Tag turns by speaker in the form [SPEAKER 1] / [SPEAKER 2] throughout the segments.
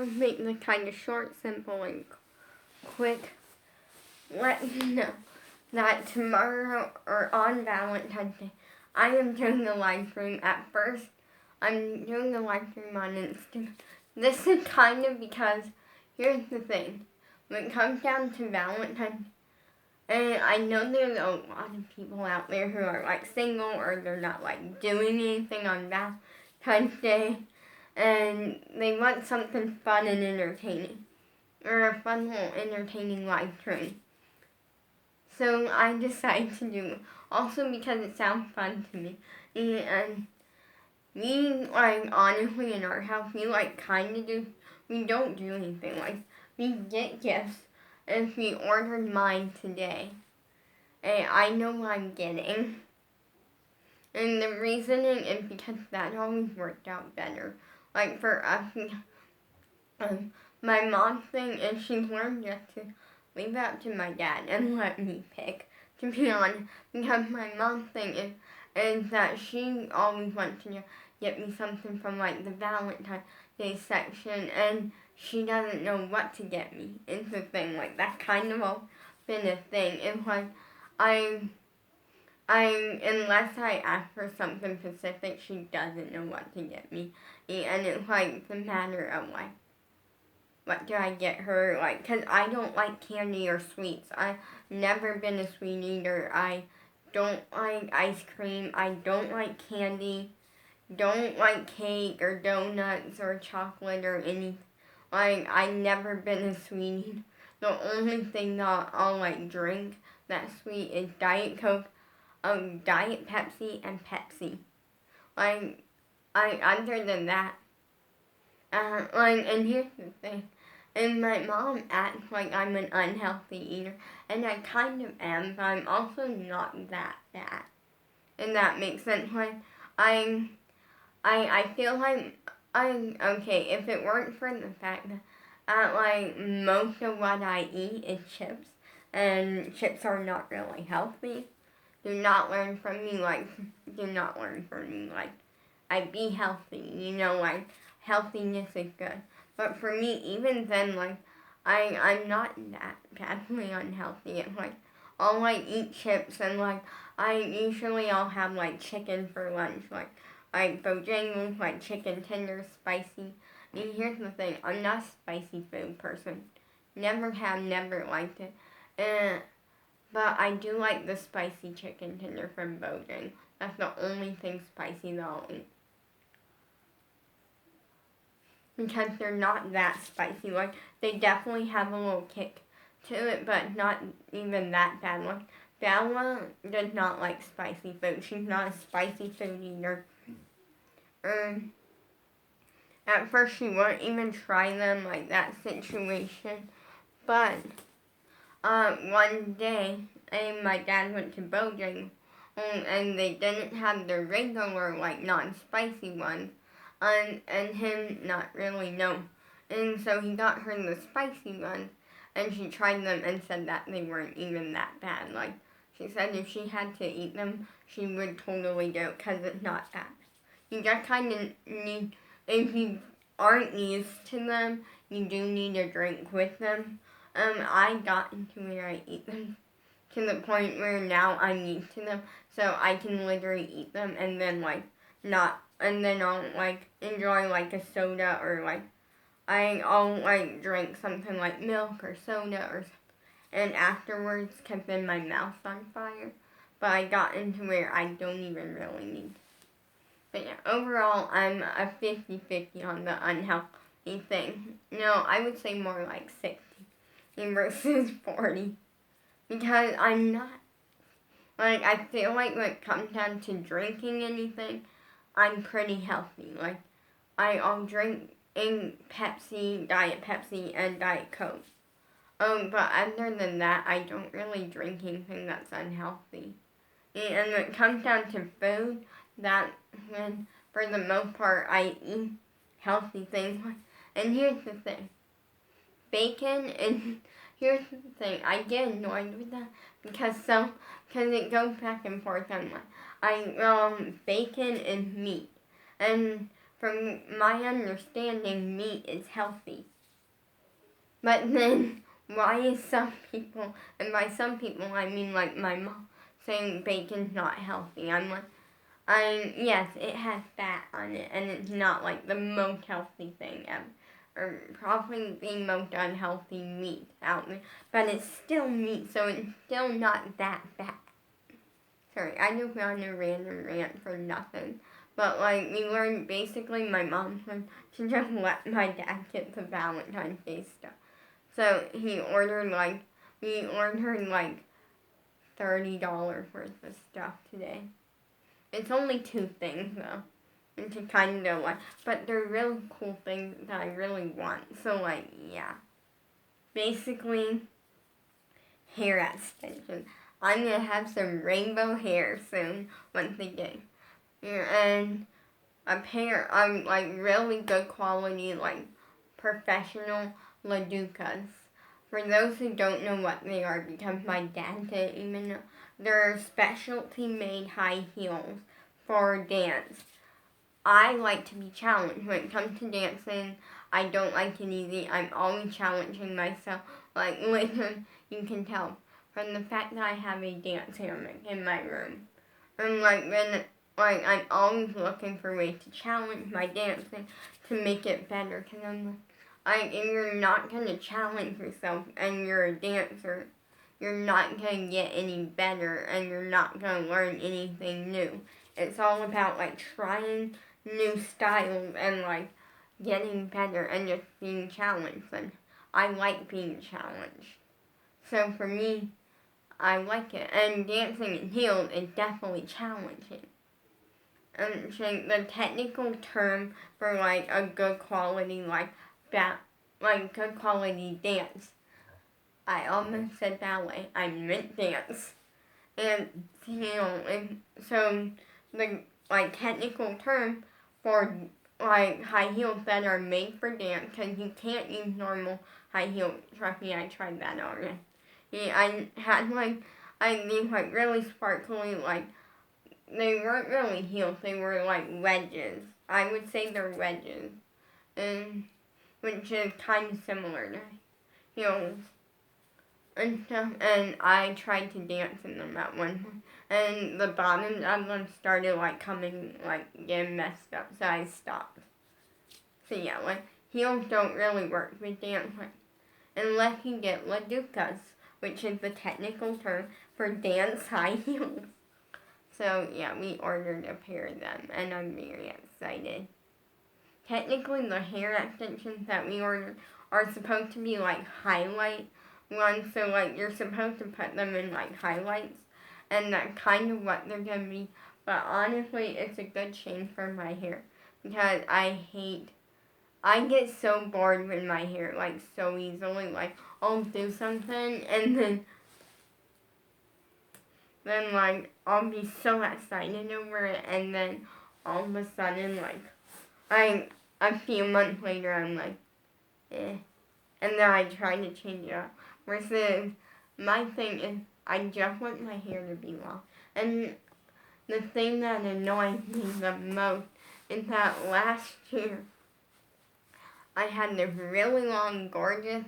[SPEAKER 1] I'll make this kind of short, simple, and quick. Let you know that tomorrow or on Valentine's Day, I am doing the live stream. At first, I'm doing the live stream on Instagram. This is kind of because, here's the thing. When it comes down to Valentine's, and I know there's a lot of people out there who are like single or they're not like doing anything on Valentine's Day, and they want something fun and entertaining, or a fun little entertaining live stream. So I decided to do it, also because it sounds fun to me, and we, like, honestly in our house, we like kind of do, we don't do anything, like, we get gifts. If we ordered mine today, and I know what I'm getting. And the reasoning is because that always worked out better. Like for us, my mom's thing is she's learned just to leave it up to my dad and let me pick, to be honest. Because my mom's thing is that she always wants to get me something from like the Valentine's Day section, and she doesn't know what to get me. It's the thing, like that's kind of all been a thing. It's like I unless I ask for something specific, she doesn't know what to get me. And it's like the matter of like, what do I get her? Like, cause I don't like candy or sweets. I've never been a sweet eater. I don't like ice cream. I don't like candy. Don't like cake or donuts or chocolate or anything. Like, I've never been a sweetie. The only thing that I'll like drink that's sweet is Diet Coke, Diet Pepsi, and Pepsi. Like, other than that, like, and here's the thing, and my mom acts like I'm an unhealthy eater, and I kind of am, but I'm also not that bad. And that makes sense. Like, I feel like I'm okay if it weren't for the fact that like most of what I eat is chips, and chips are not really healthy. Do not learn from me like I be healthy, you know, like healthiness is good. But for me, even then, like I'm not that badly unhealthy. It's like I'll like eat chips, and like I'll have like chicken for lunch, like Bojangles, like chicken tenders, spicy. And here's the thing, I'm not a spicy food person. Never have, never liked it. But I do like the spicy chicken tender from Bojangles. That's the only thing spicy that I'll eat. Because they're not that spicy. Like, they definitely have a little kick to it, but not even that bad. Like, Bella does not like spicy food. She's not a spicy food eater. At first she wouldn't even try them, like that situation. But one day, my dad went to Bojangles, and they didn't have the regular, like, non-spicy ones, and him not really know. And so he got her the spicy ones, and she tried them and said that they weren't even that bad. Like, she said if she had to eat them, she would totally do it, because it's not that bad. You just kind of need, if you aren't used to them, you do need a drink with them. I got into where I eat them to the point where now I'm used to them, so I can literally eat them and then like not, and then I'll like enjoy like a soda, or like I'll like drink something like milk or soda or something, and afterwards keep in my mouth on fire. But I got into where I don't even really need. But yeah, overall, I'm a 50-50 on the unhealthy thing. No, I would say more like 60 versus 40. Because I'm not, like, I feel like when it comes down to drinking anything, I'm pretty healthy. Like, I'll drink Pepsi, Diet Pepsi, and Diet Coke. But other than that, I don't really drink anything that's unhealthy. And when it comes down to food, that when for the most part I eat healthy things. And here's the thing, bacon, and here's the thing, I get annoyed with that because it goes back and forth on bacon and meat. And from my understanding, meat is healthy. But then, why is some people, and by some people I mean like my mom, saying bacon's not healthy? I'm like, yes, it has fat on it, and it's not like the most healthy thing ever. Or probably the most unhealthy meat out there. But it's still meat, so it's still not that fat. Sorry, I just went on a random rant for nothing. But like, we learned, basically my mom learned to just let my dad get the Valentine's Day stuff. So we ordered like $30 worth of stuff today. It's only 2 things though. It's kind of like, but they're really cool things that I really want. So like, yeah. Basically, hair extensions. I'm gonna have some rainbow hair soon once again. Yeah, and a pair of like really good quality, like professional Laducas. For those who don't know what they are, because my dad didn't even know, they're specialty made high heels for dance. I like to be challenged. When it comes to dancing, I don't like it easy. I'm always challenging myself. Like, literally, you can tell from the fact that I have a dance hammock in my room. And, I'm always looking for ways to challenge my dancing to make it better. Because if you're not going to challenge yourself and you're a dancer, you're not going to get any better and you're not going to learn anything new. It's all about, like, trying new styles and like getting better and just being challenged. And I like being challenged. So for me, I like it. And dancing in heels is definitely challenging. And so the technical term for like a good quality good quality dance. I almost said ballet. I meant dance. And so the technical term for like high heels that are made for dance, because you can't use normal high heels. Trust me, I tried that already. Yeah, I had these really sparkly, they weren't really heels, they were like wedges. I would say they're wedges, and which is kind of similar to heels and stuff. And I tried to dance in them at one point. And the bottoms of them started getting messed up, so I stopped. So yeah, heels don't really work with dancing unless you get Laducas, which is the technical term for dance high heels. So yeah, we ordered a pair of them, and I'm very excited. Technically, the hair extensions that we ordered are supposed to be highlight ones, so you're supposed to put them in highlights. And that's kind of what they're going to be. But honestly, it's a good change for my hair. Because I get so bored with my hair, so easily. I'll do something, and then I'll be so excited over it, and then all of a sudden, a few months later, I'm eh. And then I try to change it up. Versus, my thing is, I just want my hair to be long. And the thing that annoys me the most is that last year, I had this really long, gorgeous,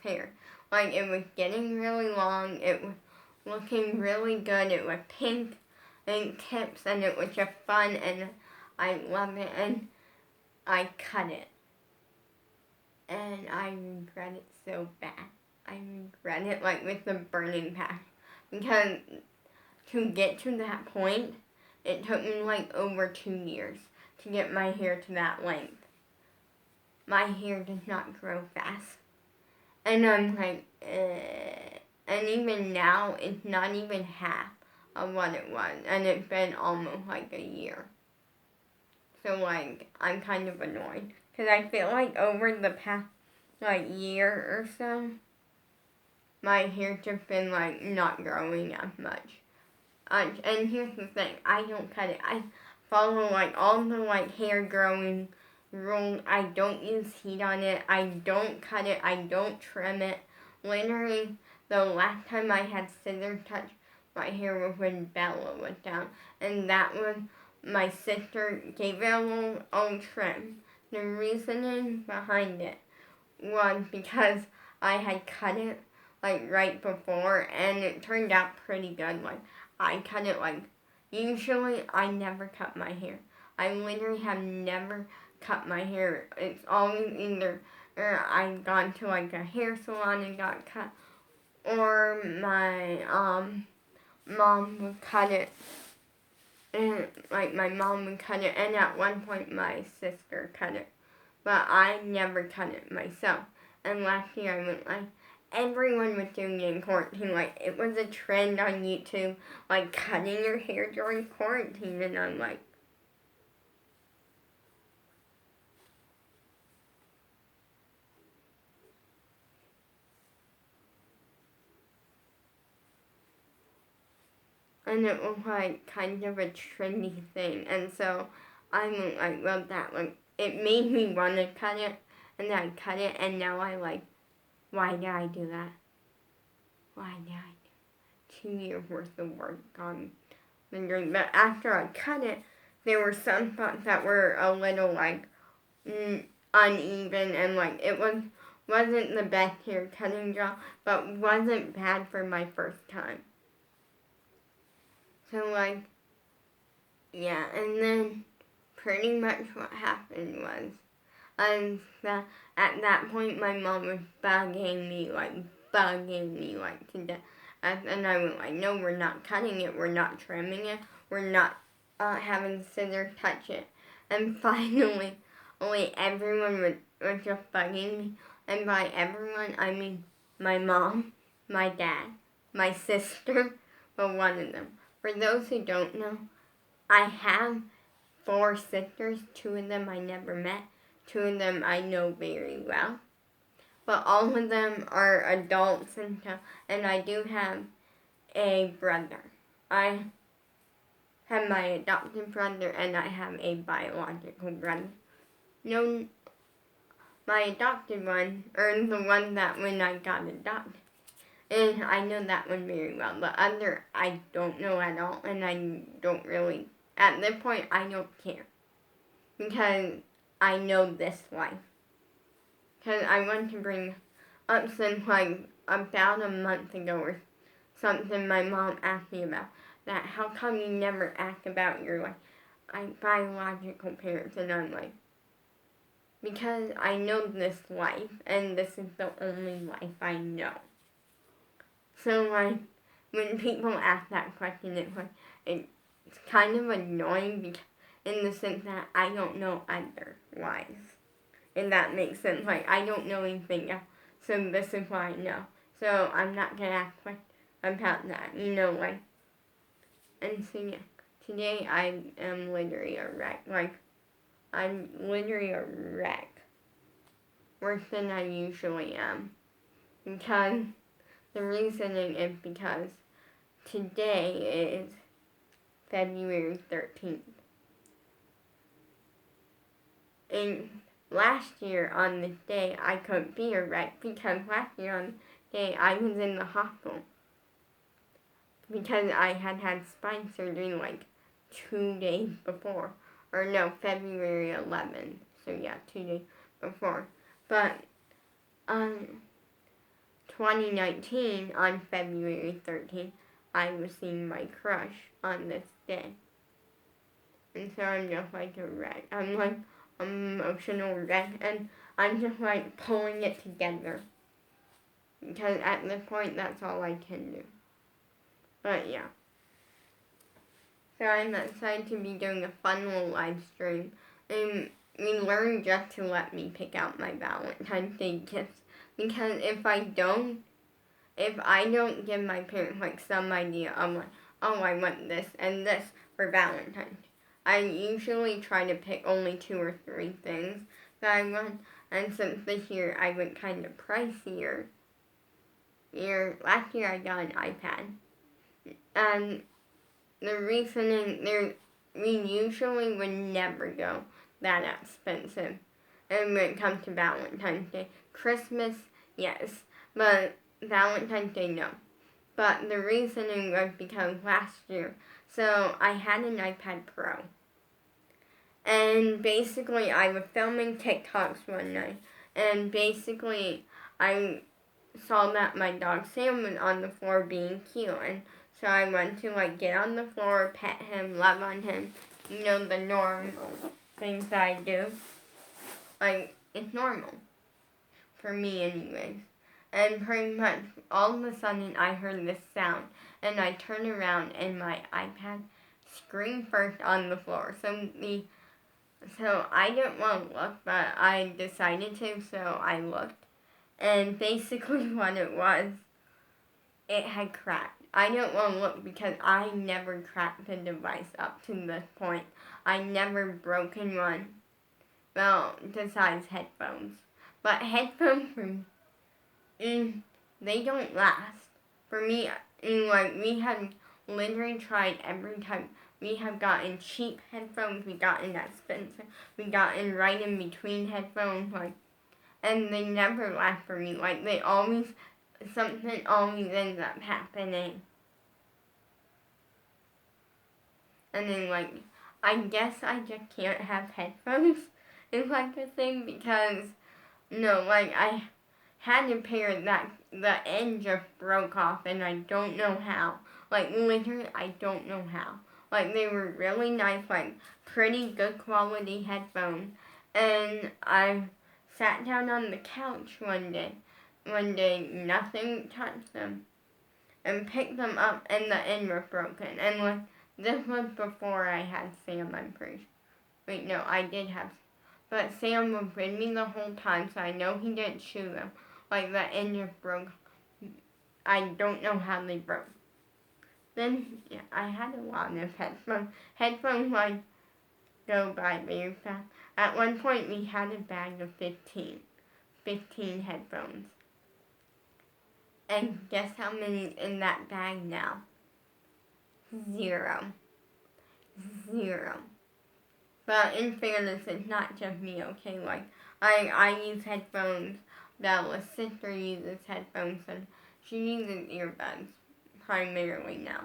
[SPEAKER 1] hair. It was getting really long, it was looking really good, it was pink and tips, and it was just fun, and I love it, and I cut it. And I regret it so bad. I regret it with the burning passion. Because to get to that point, it took me over 2 years to get my hair to that length. My hair does not grow fast. And I'm and even now, it's not even half of what it was. And it's been almost a year. So I'm kind of annoyed. Because I feel over the past year or so, my hair just been not growing as much. And here's the thing, I don't cut it. I follow all the hair growing rules. I don't use heat on it. I don't cut it. I don't trim it. Literally, the last time I had scissors touch my hair was when Bella was down, and that was my sister gave it a little old trim. The reasoning behind it was because I had cut it like right before, and it turned out pretty good. Like, I cut it like, usually I never cut my hair. I literally have never cut my hair. It's always either I've gone to like a hair salon and got cut, or my mom would cut it. And like my mom would cut it, and at one point my sister cut it, but I never cut it myself. And last year I went like, everyone was doing it in quarantine. Like, it was a trend on YouTube, like cutting your hair during quarantine, and I'm like, and it was like kind of a trendy thing, and so I went like, well, that like, it made me want to cut it, and I cut it, and now I like, why did I do that? Why did I do 2 years worth of work on the dream? But after I cut it, there were some spots that were a little like uneven, and like it wasn't the best hair cutting job, but wasn't bad for my first time. So like, yeah, and then pretty much what happened was, at that point my mom was bugging me like to death. And I was like, no, we're not cutting it, we're not trimming it, we're not having scissors touch it. And finally, only everyone was just bugging me. And by everyone, I mean my mom, my dad, my sister, well, one of them. For those who don't know, I have 4 sisters. 2 of them I never met. 2 of them I know very well. But all of them are adults and stuff. And I do have a brother. I have my adopted brother, and I have a biological brother. No, my adopted one, or the one that when I got adopted, and I know that one very well. The other, I don't know at all, and I don't really, at this point, I don't care. Because I know this life. Because I want to bring up some, like, about a month ago or something my mom asked me about. That, how come you never ask about your, like, biological parents? And I'm like, because I know this life, and this is the only life I know. So, like, when people ask that question, it's kind of annoying because, in the sense that I don't know otherwise. And that makes sense. Like, I don't know anything else, so this is what I know. So, I'm not going to ask questions about that, you know, like. And so, yeah, today I am literally a wreck. Like, I'm literally a wreck. Worse than I usually am. Because the reasoning is because today is February 13th. And last year on this day, I couldn't be a wreck because last year on this day, I was in the hospital. Because I had spine surgery like 2 days before. Or no, February 11th. So yeah, 2 days before. But 2019, on February 13th, I was seeing my crush on this day. And so I'm just like a wreck. I'm like an emotional wreck, and I'm just like pulling it together. Because at this point, that's all I can do. But yeah. So I'm excited to be doing a fun little live stream. And we learned just to let me pick out my Valentine's Day gifts. Because if I don't give my parents like some idea of like, oh, I want this and this for Valentine's, I usually try to pick only 2 or 3 things that I want. And since this year I went kind of pricier, last year I got an iPad. And the reasoning, we usually would never go that expensive. And when it comes to Valentine's Day, Christmas, yes, but Valentine's Day, no. But the reasoning was because last year, so I had an iPad Pro, And basically, I was filming TikToks one night, and basically, I saw that my dog Sam was on the floor being cute, and so I went to like get on the floor, pet him, love on him, you know, the normal things that I do. Like, it's normal. For me anyways. And pretty much all of a sudden I heard this sound, and I turned around and my iPad screamed first on the floor. So I didn't want to look, but I decided to, so I looked. And basically what it was, it had cracked. I didn't want to look because I never cracked the device up to this point. I never broken one. Well, besides headphones. But headphones, they don't last. For me, like, we have literally tried every time. We have gotten cheap headphones, we gotten expensive, we gotten right in between headphones, like, and they never last for me. Like, something always ends up happening. And then, like, I guess I just can't have headphones is like the thing, because, no, like, I had a pair that the end just broke off, and I don't know how. Like, literally, I don't know how. Like, they were really nice, like, pretty good quality headphones. And I sat down on the couch one day, nothing touched them, and picked them up, and the end was broken. And, like, this was before I had Sam, I'm pretty sure. Wait, no, I did have, but Sam was with me the whole time, so I know he didn't chew them. Like, the end just broke. I don't know how they broke. Then, yeah, I had a lot of headphones. Headphones, like, go by very fast. At one point, we had a bag of 15 headphones. And guess how many's in that bag now? 0. But in fairness, it's not just me, okay? Like, I use headphones. Bella's sister uses headphones, and she uses earbuds primarily now.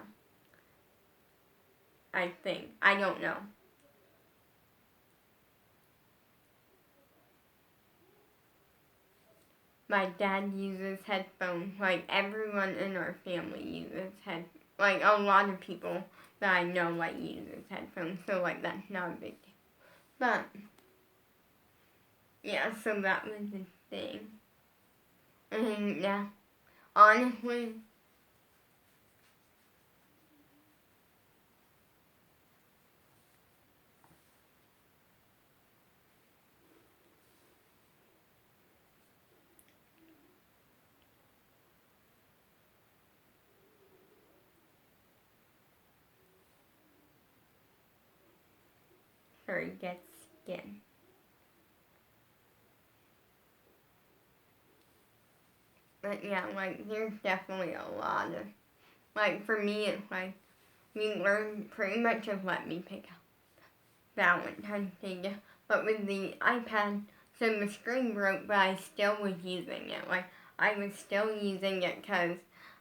[SPEAKER 1] I think. I don't know. My dad uses headphones. Like, everyone in our family uses headphones. Like, a lot of people that I know, like, uses headphones. So, like, that's not a big deal. But, yeah, so that was the thing. And, yeah, honestly, gets skin. But yeah, like, there's definitely a lot of, like, for me, it's like, we learned pretty much of let me pick up Valentine's Day Gifts. But with the iPad, so the screen broke, but I still was using it. Like, I was still using it because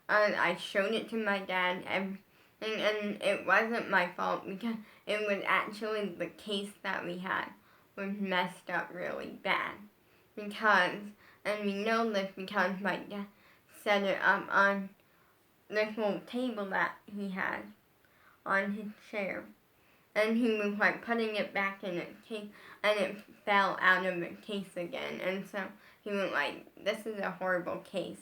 [SPEAKER 1] I showed it to my dad, and it wasn't my fault because it was actually the case that we had was messed up really bad. Because, and we know this because my dad set it up on this little table that he had on his chair. And he was like putting it back in its case, and it fell out of the case again. And so he was like, this is a horrible case.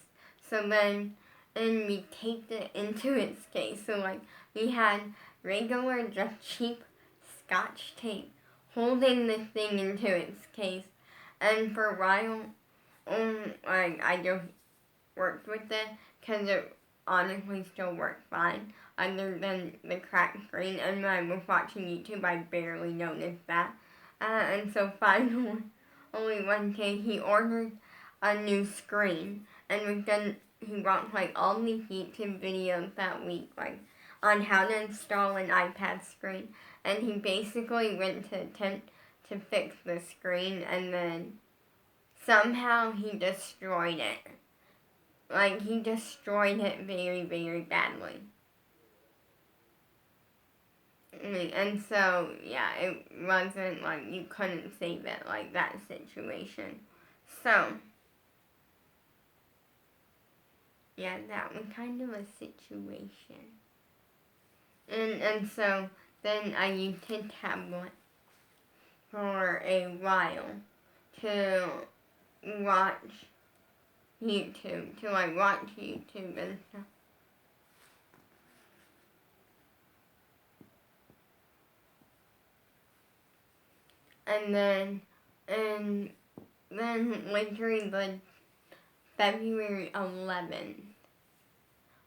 [SPEAKER 1] So then we taped it into its case. So like, we had regular, just cheap Scotch tape holding this thing into its case. And for a while, like, I just worked with it because it honestly still worked fine, other than the cracked screen. And when I was watching YouTube, I barely noticed that. And so finally, only one day, he ordered a new screen, and he watched like all these YouTube videos that week, like on how to install an iPad screen. And he basically went to attempt to fix the screen, and then somehow he destroyed it. Like, he destroyed it very, very badly. And so, yeah, it wasn't like you couldn't save it, like that situation. So, yeah, that was kind of a situation. And so then I used his tablet for a while to watch YouTube, to like watch YouTube and stuff. And then literally the February 11th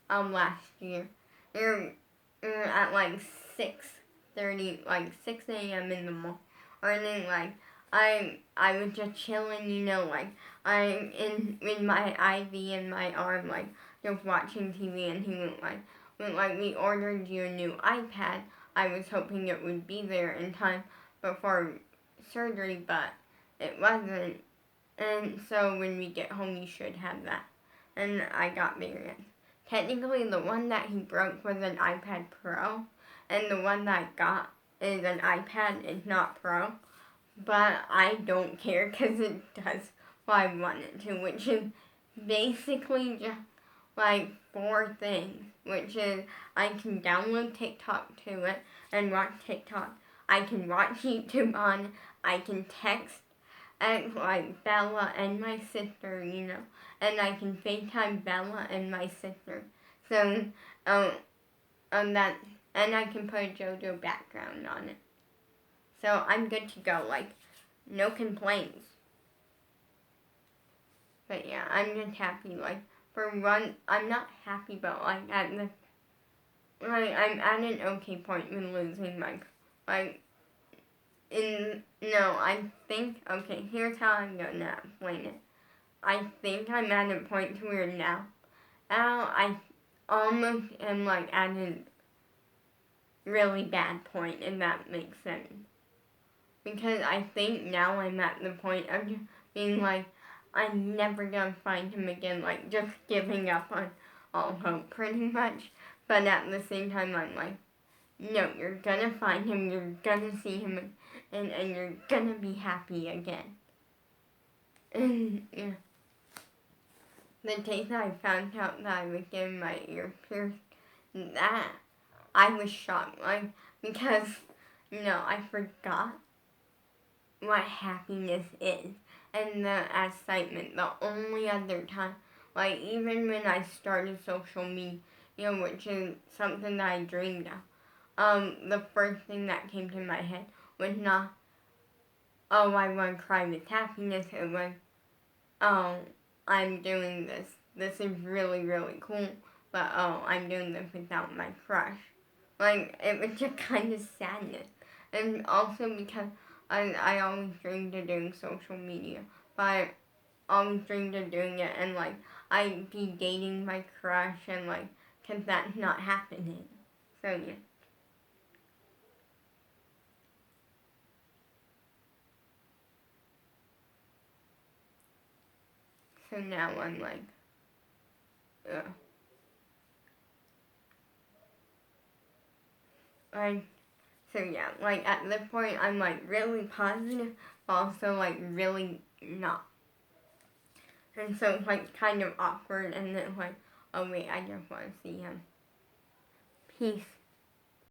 [SPEAKER 1] of last year, at like 6:30, like 6 a.m. in the morning, like I was just chilling, like I'm in with my IV in my arm, like just watching TV, and he went like, we ordered you a new iPad. I was hoping it would be there in time before surgery, but it wasn't. And so when we get home, you should have that. And I got variants. Technically, the one that he broke was an iPad Pro, and the one that I got is an iPad. It's not Pro, but I don't care because it does what I want it to, which is basically just like 4 things, which is I can download TikTok to it and watch TikTok. I can watch YouTube on it. I can text and like Bella and my sister, and I can FaceTime Bella and my sister. So, that, and I can put a JoJo background on it. So I'm good to go. Like, no complaints. But yeah, I'm just happy. Like, for one, I'm not happy, but like I'm at an okay point with losing my, like, I think, okay, here's how I'm gonna explain it. I think I'm at a point to where now I almost am like at a really bad point, if that makes sense. Because I think now I'm at the point of just being like, I'm never gonna find him again, like just giving up on all hope pretty much. But at the same time, I'm like, no, you're gonna find him, you're gonna see him, and you're gonna be happy again. And yeah. The day that I found out that I was getting my ear pierced, that I was shocked, like, because, I forgot what happiness is and the excitement. The only other time, like, even when I started social media, which is something that I dreamed of, the first thing that came to my head was not, oh, I want to cry with happiness. It was, oh, I'm doing this. This is really, really cool. But, oh, I'm doing this without my crush. Like, it was just kind of sadness. And also because I always dreamed of doing social media. But I always dreamed of doing it. And, like, I'd be dating my crush. And, like, because that's not happening. So, yeah. So now I'm like, ugh. Like, so yeah, like at this point I'm like really positive, but also like really not. And so it's like kind of awkward, and then like, oh wait, I just want to see him. Peace.